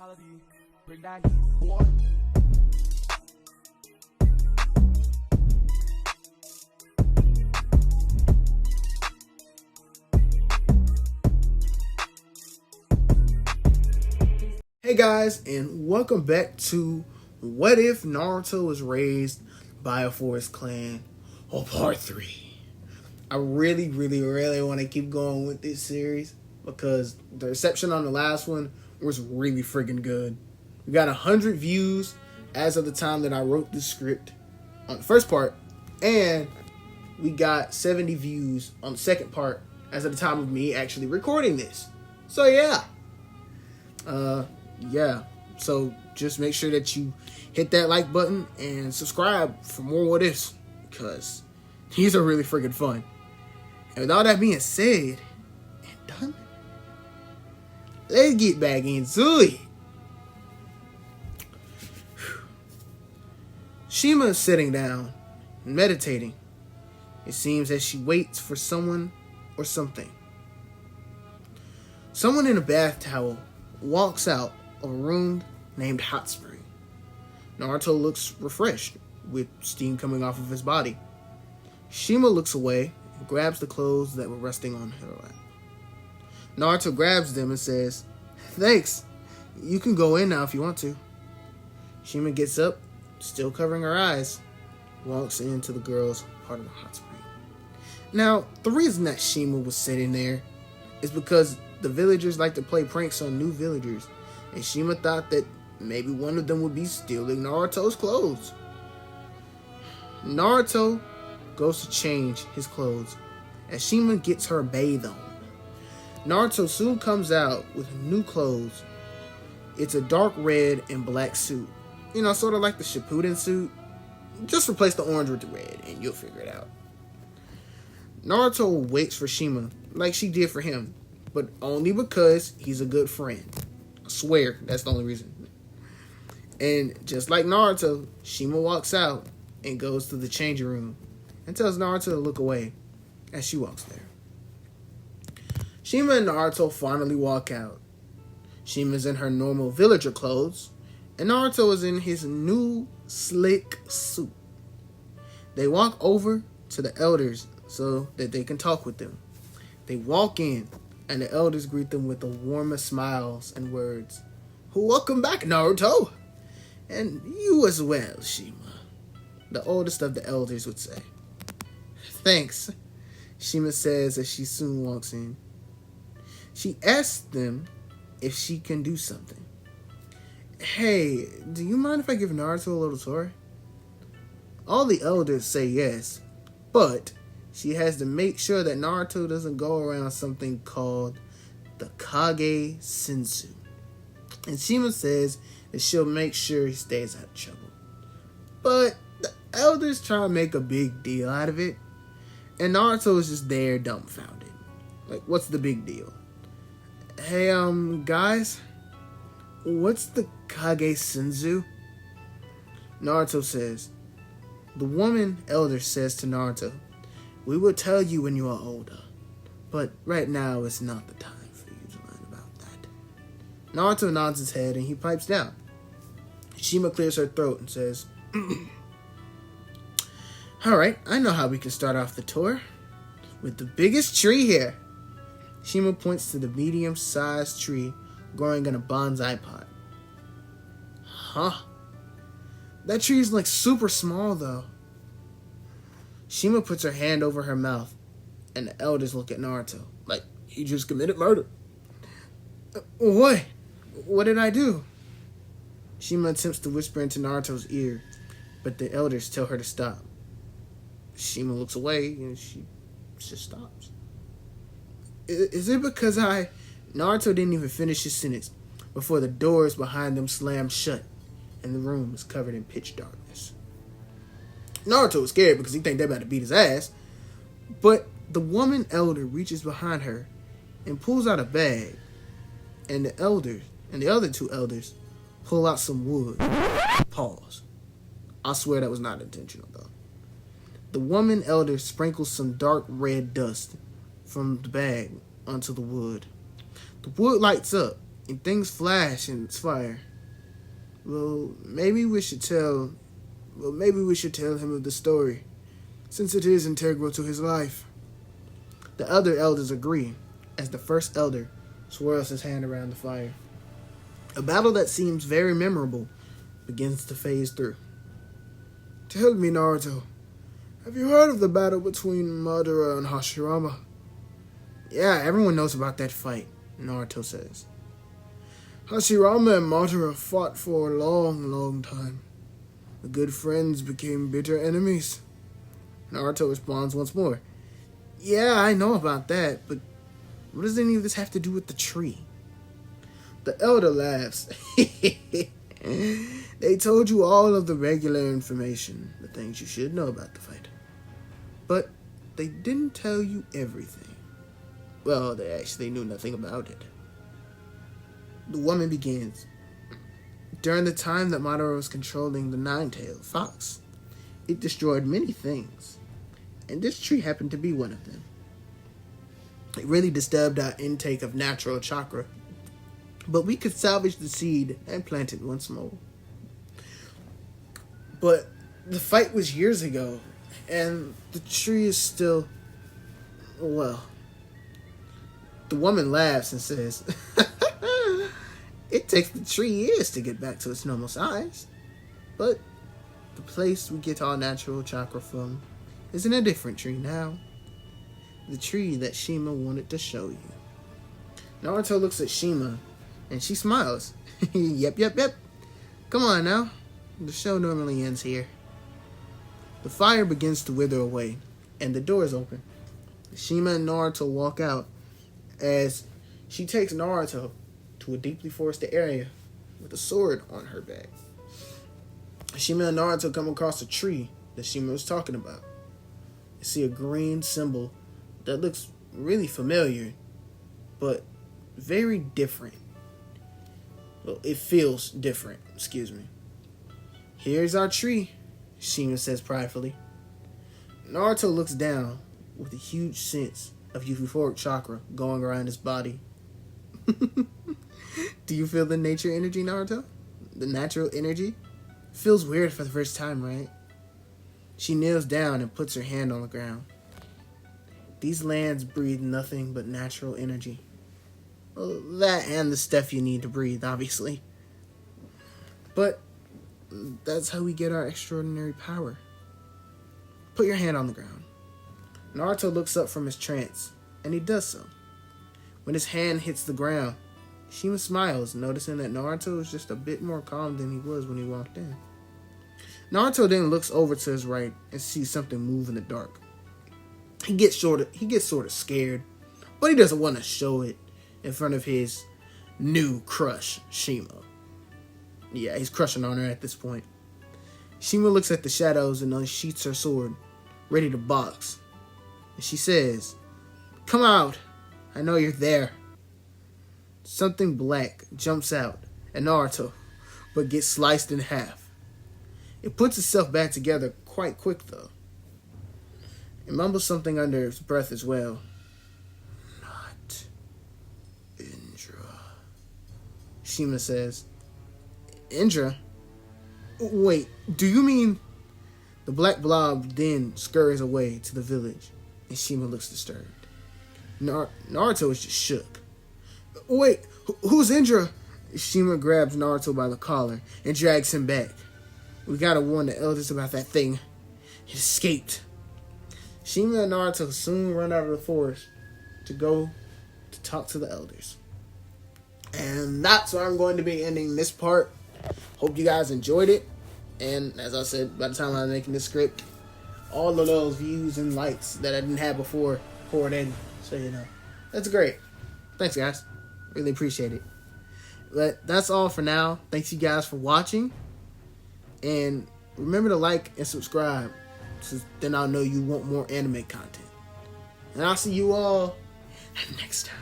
mentality. Bring that heat, boy. Hey guys, and welcome back to What If Naruto Was Raised by a Forest Clan, or Part 3. I really want to keep going with this series because the reception on the last one was really freaking good. We got 100 views as of the time that I wrote the script on the first part, and we got 70 views on the second part as of the time of me actually recording this. So yeah. So just make sure that you hit that like button and subscribe for more what ifs, because these are really freaking fun. And with all that being said and done, let's get back into it. Shima is sitting down and meditating. It seems that she waits for someone or something. Someone in a bath towel walks out of a room named Hot Spring. Naruto looks refreshed, with steam coming off of his body. Shima looks away and grabs the clothes that were resting on her lap. Naruto grabs them and says, "Thanks, you can go in now if you want to." Shima gets up, still covering her eyes, walks into the girls' part of the hot spring. Now, the reason that Shima was sitting there is because the villagers like to play pranks on new villagers, and Shima thought that maybe one of them would be stealing Naruto's clothes. Naruto goes to change his clothes as Shima gets her bathe on. Naruto soon comes out with new clothes. It's a dark red and black suit. You know, sort of like the Shippuden suit. Just replace the orange with the red and you'll figure it out. Naruto waits for Shima like she did for him, but only because he's a good friend. I swear, that's the only reason. And just like Naruto, Shima walks out and goes to the changing room and tells Naruto to look away as she walks there. Shima and Naruto finally walk out. Shima's in her normal villager clothes, and Naruto is in his new slick suit. They walk over to the elders so that they can talk with them. They walk in, and the elders greet them with the warmest smiles and words. "Welcome back, Naruto! And you as well, Shima," the oldest of the elders would say. "Thanks," Shima says as she soon walks in. She asks them if she can do something. "Hey, do you mind if I give Naruto a little tour?" All the elders say yes, but she has to make sure that Naruto doesn't go around something called the Kage Sensu. And Shima says that she'll make sure he stays out of trouble. But the elders try to make a big deal out of it, and Naruto is just there dumbfounded. Like, what's the big deal? "Hey, guys, what's the Kage Sensu?" Naruto says. The woman elder says to Naruto, "We will tell you when you are older, but right now is not the time for you to learn about that." Naruto nods his head and he pipes down. Shima clears her throat and says, "Alright, I know how we can start off the tour. With the biggest tree here." Shima points to the medium-sized tree growing in a bonsai pot. "Huh? That tree is like super small though." Shima puts her hand over her mouth, and the elders look at Naruto like he just committed murder. What? What did I do?" Shima attempts to whisper into Naruto's ear, but the elders tell her to stop. Shima looks away and she just stops. Is it because Naruto didn't even finish his sentence before the doors behind them slammed shut and the room was covered in pitch darkness. Naruto was scared because he think they're about to beat his ass, but the woman elder reaches behind her and pulls out a bag, and the other two elders pull out some wood. Pause. I swear that was not intentional though. The woman elder sprinkles some dark red dust from the bag onto the wood. The wood lights up and things flash and fire. Well, maybe we should tell him of the story, since it is integral to his life. The other elders agree, as the first elder swirls his hand around the fire. A battle that seems very memorable begins to phase through. Tell me, Naruto, have you heard of the battle between Madara and Hashirama? Yeah, everyone knows about that fight, Naruto says. Hashirama and Madara fought for a long, long time. The good friends became bitter enemies. Naruto responds once more. Yeah, I know about that, but what does any of this have to do with the tree? The elder laughs. They told you all of the regular information, the things you should know about the fight. But they didn't tell you everything. Well, they actually knew nothing about it. The woman begins. During the time that Madara was controlling the nine-tailed fox, it destroyed many things, and this tree happened to be one of them. It really disturbed our intake of natural chakra, but we could salvage the seed and plant it once more. But the fight was years ago, and the tree is still, well, the woman laughs and says, it takes the tree years to get back to its normal size. But the place we get our natural chakra from is in a different tree now. The tree that Shima wanted to show you. Naruto looks at Shima and she smiles. Yep. Come on now. The show normally ends here. The fire begins to wither away and the doors open. Shima and Naruto walk out as she takes Naruto to a deeply forested area with a sword on her back. Shima and Naruto come across a tree that Shima was talking about. You see a green symbol that looks really familiar, but very different. Well, it feels different, excuse me. Here's our tree, Shima says pridefully. Naruto looks down with a huge sense of euphoric chakra going around his body. Do you feel the nature energy, Naruto? The natural energy? Feels weird for the first time, right? She kneels down and puts her hand on the ground. These lands breathe nothing but natural energy. Well, that and the stuff you need to breathe, obviously. But that's how we get our extraordinary power. Put your hand on the ground. Naruto looks up from his trance, and he does so. When his hand hits the ground, Shima smiles, noticing that Naruto is just a bit more calm than he was when he walked in. Naruto then looks over to his right and sees something move in the dark. He gets sort of scared, but he doesn't want to show it in front of his new crush, Shima. Yeah, he's crushing on her at this point. Shima looks at the shadows and unsheaths her sword, ready to box. And she says, "Come out, I know you're there." Something black jumps out at Naruto, but gets sliced in half. It puts itself back together quite quick, though. It mumbles something under its breath as well. Not Indra, Shima says. Indra? Wait, do you mean... The black blob then scurries away to the village, and Shima looks disturbed. Naruto is just shook. Wait, who's Indra? Shima grabs Naruto by the collar and drags him back. We gotta warn the elders about that thing. It escaped. Shima and Naruto soon run out of the forest to go to talk to the elders. And that's where I'm going to be ending this part. Hope you guys enjoyed it. And as I said, by the time I was making this script, all of those views and likes that I didn't have before poured in. So, that's great. Thanks, guys. Really appreciate it. But that's all for now. Thanks you guys for watching. And remember to like and subscribe, so then I'll know you want more anime content. And I'll see you all next time.